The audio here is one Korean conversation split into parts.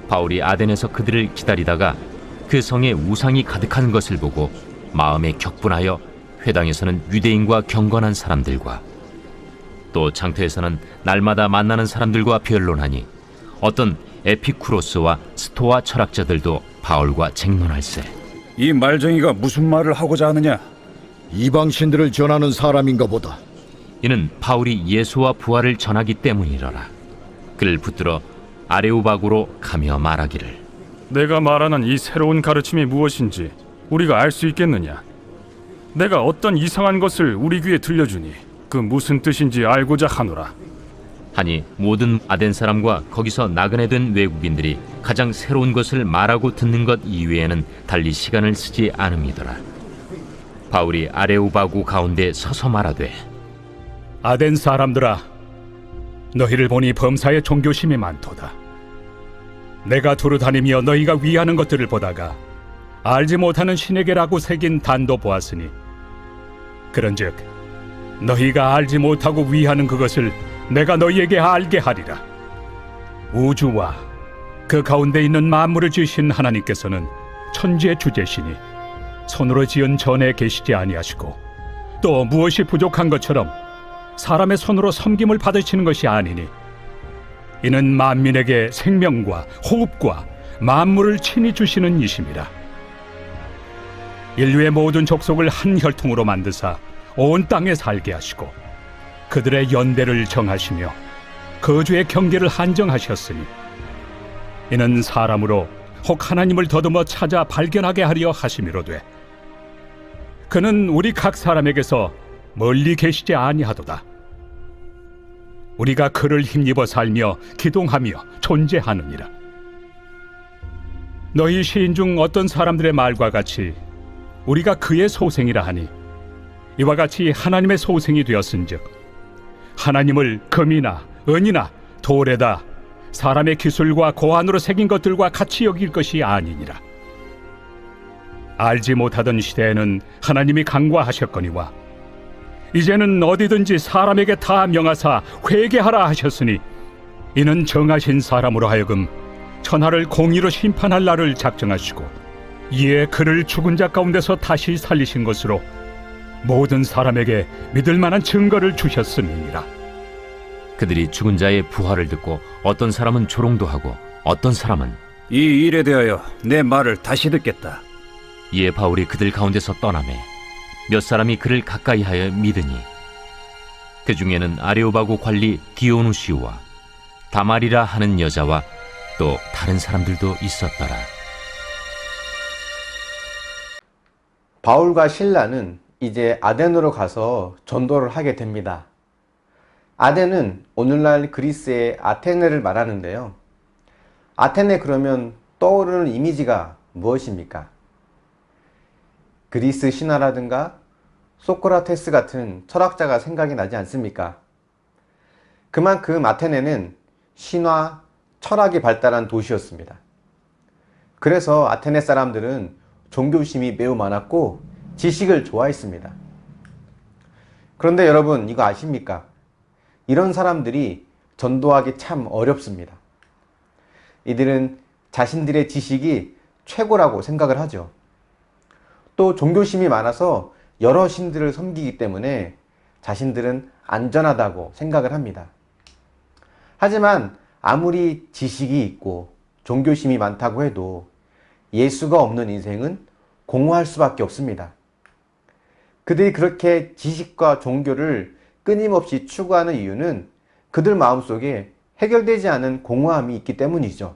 바울이 아덴에서 그들을 기다리다가 그 성에 우상이 가득한 것을 보고 마음에 격분하여 회당에서는 유대인과 경건한 사람들과 또 장터에서는 날마다 만나는 사람들과 변론하니 어떤 에피쿠로스와 스토아 철학자들도 바울과 쟁론할세. 이 말쟁이가 무슨 말을 하고자 하느냐? 이방신들을 전하는 사람인가 보다. 이는 바울이 예수와 부활을 전하기 때문이러라. 그를 붙들어 아레오바구로 가며 말하기를, 내가 말하는 이 새로운 가르침이 무엇인지 우리가 알 수 있겠느냐? 내가 어떤 이상한 것을 우리 귀에 들려주니 그 무슨 뜻인지 알고자 하노라. 하니 모든 아덴 사람과 거기서 나그네 된 외국인들이 가장 새로운 것을 말하고 듣는 것 이외에는 달리 시간을 쓰지 않음이더라. 바울이 아레오바구 가운데 서서 말하되, 아덴 사람들아, 너희를 보니 범사에 종교심이 많도다. 내가 두루 다니며 너희가 위하는 것들을 보다가 알지 못하는 신에게라고 새긴 단도 보았으니, 그런즉 너희가 알지 못하고 위하는 그것을 내가 너희에게 알게 하리라. 우주와 그 가운데 있는 만물을 지으신 하나님께서는 천지의 주제시니 손으로 지은 전에 계시지 아니하시고 또 무엇이 부족한 것처럼 사람의 손으로 섬김을 받으시는 것이 아니니, 이는 만민에게 생명과 호흡과 만물을 친히 주시는 이심이라. 인류의 모든 족속을 한 혈통으로 만드사 온 땅에 살게 하시고 그들의 연대를 정하시며 거주의 경계를 한정하셨으니, 이는 사람으로 혹 하나님을 더듬어 찾아 발견하게 하려 하심이로되, 그는 우리 각 사람에게서 멀리 계시지 아니하도다. 우리가 그를 힘입어 살며 기동하며 존재하느니라. 너희 시인 중 어떤 사람들의 말과 같이 우리가 그의 소생이라 하니, 이와 같이 하나님의 소생이 되었은즉 하나님을 금이나 은이나 돌에다 사람의 기술과 고안으로 새긴 것들과 같이 여길 것이 아니니라. 알지 못하던 시대에는 하나님이 간과하셨거니와 이제는 어디든지 사람에게 다 명하사 회개하라 하셨으니, 이는 정하신 사람으로 하여금 천하를 공의로 심판할 날을 작정하시고 이에 그를 죽은 자 가운데서 다시 살리신 것으로 모든 사람에게 믿을 만한 증거를 주셨음이니라. 그들이 죽은 자의 부활을 듣고 어떤 사람은 조롱도 하고 어떤 사람은 이 일에 대하여 내 말을 다시 듣겠다. 이에 바울이 그들 가운데서 떠나매 몇 사람이 그를 가까이하여 믿으니, 그 중에는 아레오바구 관리 디오누시우와 다말이라 하는 여자와 또 다른 사람들도 있었더라. 바울과 실라는 이제 아덴으로 가서 전도를 하게 됩니다. 아덴은 오늘날 그리스의 아테네를 말하는데요. 아테네 그러면 떠오르는 이미지가 무엇입니까? 그리스 신화라든가 소크라테스 같은 철학자가 생각이 나지 않습니까? 그만큼 아테네는 신화, 철학이 발달한 도시였습니다. 그래서 아테네 사람들은 종교심이 매우 많았고 지식을 좋아했습니다. 그런데 여러분, 이거 아십니까? 이런 사람들이 전도하기 참 어렵습니다. 이들은 자신들의 지식이 최고라고 생각을 하죠. 또 종교심이 많아서 여러 신들을 섬기기 때문에 자신들은 안전하다고 생각을 합니다. 하지만 아무리 지식이 있고 종교심이 많다고 해도 예수가 없는 인생은 공허할 수밖에 없습니다. 그들이 그렇게 지식과 종교를 끊임없이 추구하는 이유는 그들 마음속에 해결되지 않은 공허함이 있기 때문이죠.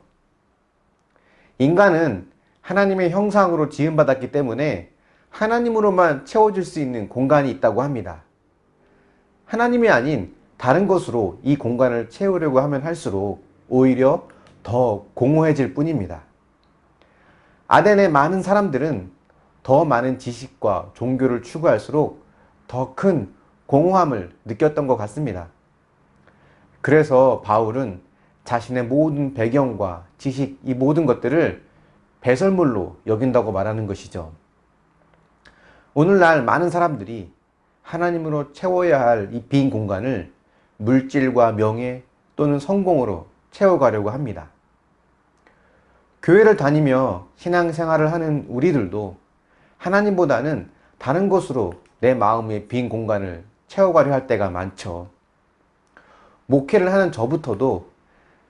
인간은 하나님의 형상으로 지음받았기 때문에 하나님으로만 채워질 수 있는 공간이 있다고 합니다. 하나님이 아닌 다른 것으로 이 공간을 채우려고 하면 할수록 오히려 더 공허해질 뿐입니다. 아덴의 많은 사람들은 더 많은 지식과 종교를 추구할수록 더 큰 공허함을 느꼈던 것 같습니다. 그래서 바울은 자신의 모든 배경과 지식, 이 모든 것들을 배설물로 여긴다고 말하는 것이죠. 오늘날 많은 사람들이 하나님으로 채워야 할 이 빈 공간을 물질과 명예 또는 성공으로 채워가려고 합니다. 교회를 다니며 신앙생활을 하는 우리들도 하나님보다는 다른 것으로 내 마음의 빈 공간을 채워가려 할 때가 많죠. 목회를 하는 저부터도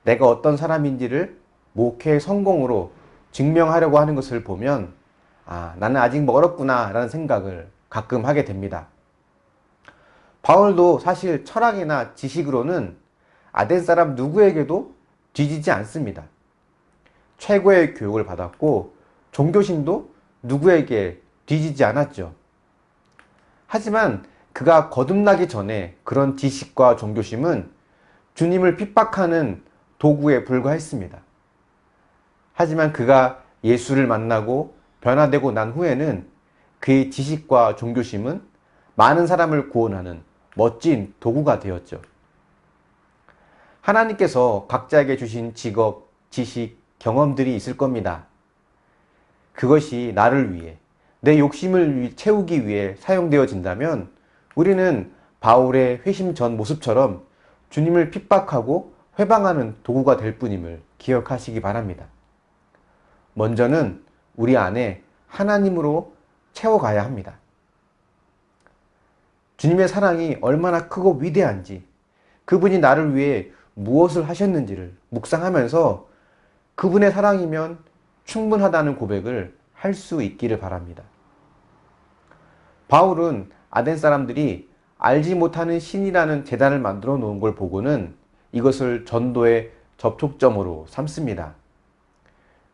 내가 어떤 사람인지를 목회의 성공으로 증명하려고 하는 것을 보면 나는 아직 멀었구나 라는 생각을 가끔 하게 됩니다. 바울도 사실 철학이나 지식으로는 아덴 사람 누구에게도 뒤지지 않습니다. 최고의 교육을 받았고 종교심도 누구에게 뒤지지 않았죠. 하지만 그가 거듭나기 전에 그런 지식과 종교심은 주님을 핍박하는 도구에 불과했습니다. 하지만 그가 예수를 만나고 변화되고 난 후에는 그의 지식과 종교심은 많은 사람을 구원하는 멋진 도구가 되었죠. 하나님께서 각자에게 주신 직업, 지식, 경험들이 있을 겁니다. 그것이 나를 위해, 내 욕심을 채우기 위해 사용되어진다면 우리는 바울의 회심 전 모습처럼 주님을 핍박하고 회방하는 도구가 될 뿐임을 기억하시기 바랍니다. 먼저는 우리 안에 하나님으로 채워가야 합니다. 주님의 사랑이 얼마나 크고 위대한지, 그분이 나를 위해 무엇을 하셨는지를 묵상하면서 그분의 사랑이면 충분하다는 고백을 할 수 있기를 바랍니다. 바울은 아덴 사람들이 알지 못하는 신이라는 제단을 만들어 놓은 걸 보고는 이것을 전도의 접촉점으로 삼습니다.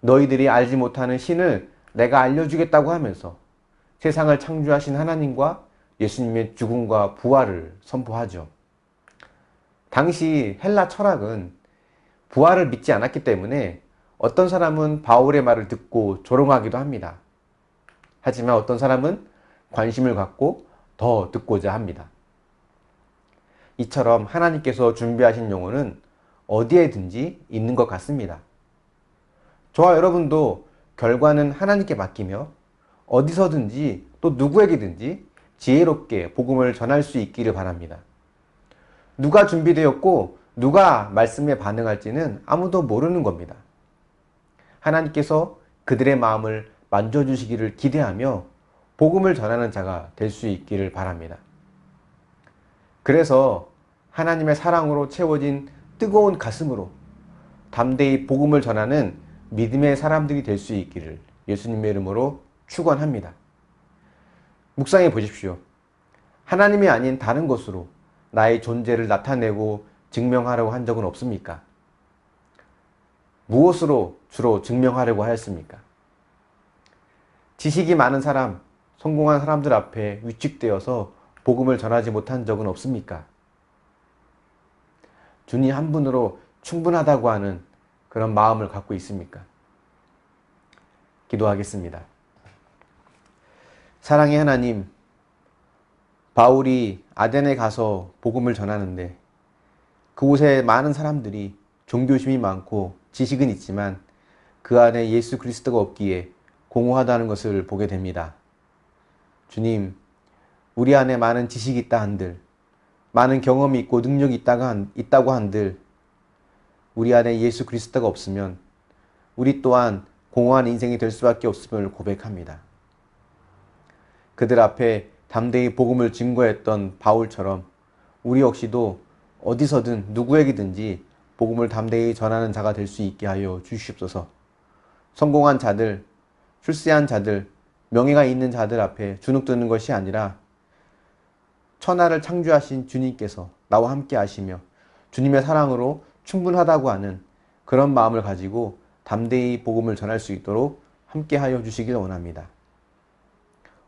너희들이 알지 못하는 신을 내가 알려주겠다고 하면서 세상을 창조하신 하나님과 예수님의 죽음과 부활을 선포하죠. 당시 헬라 철학은 부활을 믿지 않았기 때문에 어떤 사람은 바울의 말을 듣고 조롱하기도 합니다. 하지만 어떤 사람은 관심을 갖고 더 듣고자 합니다. 이처럼 하나님께서 준비하신 영혼은 어디에든지 있는 것 같습니다. 저와 여러분도 결과는 하나님께 맡기며 어디서든지 또 누구에게든지 지혜롭게 복음을 전할 수 있기를 바랍니다. 누가 준비되었고 누가 말씀에 반응할지는 아무도 모르는 겁니다. 하나님께서 그들의 마음을 만져주시기를 기대하며 복음을 전하는 자가 될 수 있기를 바랍니다. 그래서 하나님의 사랑으로 채워진 뜨거운 가슴으로 담대히 복음을 전하는 믿음의 사람들이 될 수 있기를 예수님의 이름으로 축원합니다. 묵상해 보십시오. 하나님이 아닌 다른 것으로 나의 존재를 나타내고 증명하려고 한 적은 없습니까? 무엇으로 주로 증명하려고 하였습니까? 지식이 많은 사람, 성공한 사람들 앞에 위축되어서 복음을 전하지 못한 적은 없습니까? 주님 한 분으로 충분하다고 하는 그런 마음을 갖고 있습니까? 기도하겠습니다. 사랑의 하나님, 바울이 아덴에 가서 복음을 전하는데 그곳에 많은 사람들이 종교심이 많고 지식은 있지만 그 안에 예수 그리스도가 없기에 공허하다는 것을 보게 됩니다. 주님, 우리 안에 많은 지식이 있다 한들, 많은 경험이 있고 능력이 있다고 한들 우리 안에 예수 그리스도가 없으면 우리 또한 공허한 인생이 될 수밖에 없음을 고백합니다. 그들 앞에 담대히 복음을 증거했던 바울처럼 우리 역시도 어디서든 누구에게든지 복음을 담대히 전하는 자가 될 수 있게 하여 주시옵소서. 성공한 자들, 출세한 자들, 명예가 있는 자들 앞에 주눅드는 것이 아니라 천하를 창조하신 주님께서 나와 함께 하시며 주님의 사랑으로 충분하다고 하는 그런 마음을 가지고 담대히 복음을 전할 수 있도록 함께 하여 주시길 원합니다.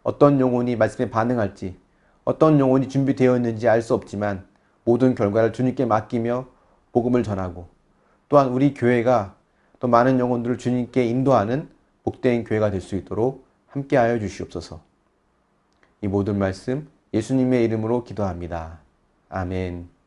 어떤 영혼이 말씀에 반응할지, 어떤 영혼이 준비되어 있는지 알 수 없지만 모든 결과를 주님께 맡기며 복음을 전하고 또한 우리 교회가 또 많은 영혼들을 주님께 인도하는 복된 교회가 될 수 있도록 함께하여 주시옵소서. 이 모든 말씀 예수님의 이름으로 기도합니다. 아멘.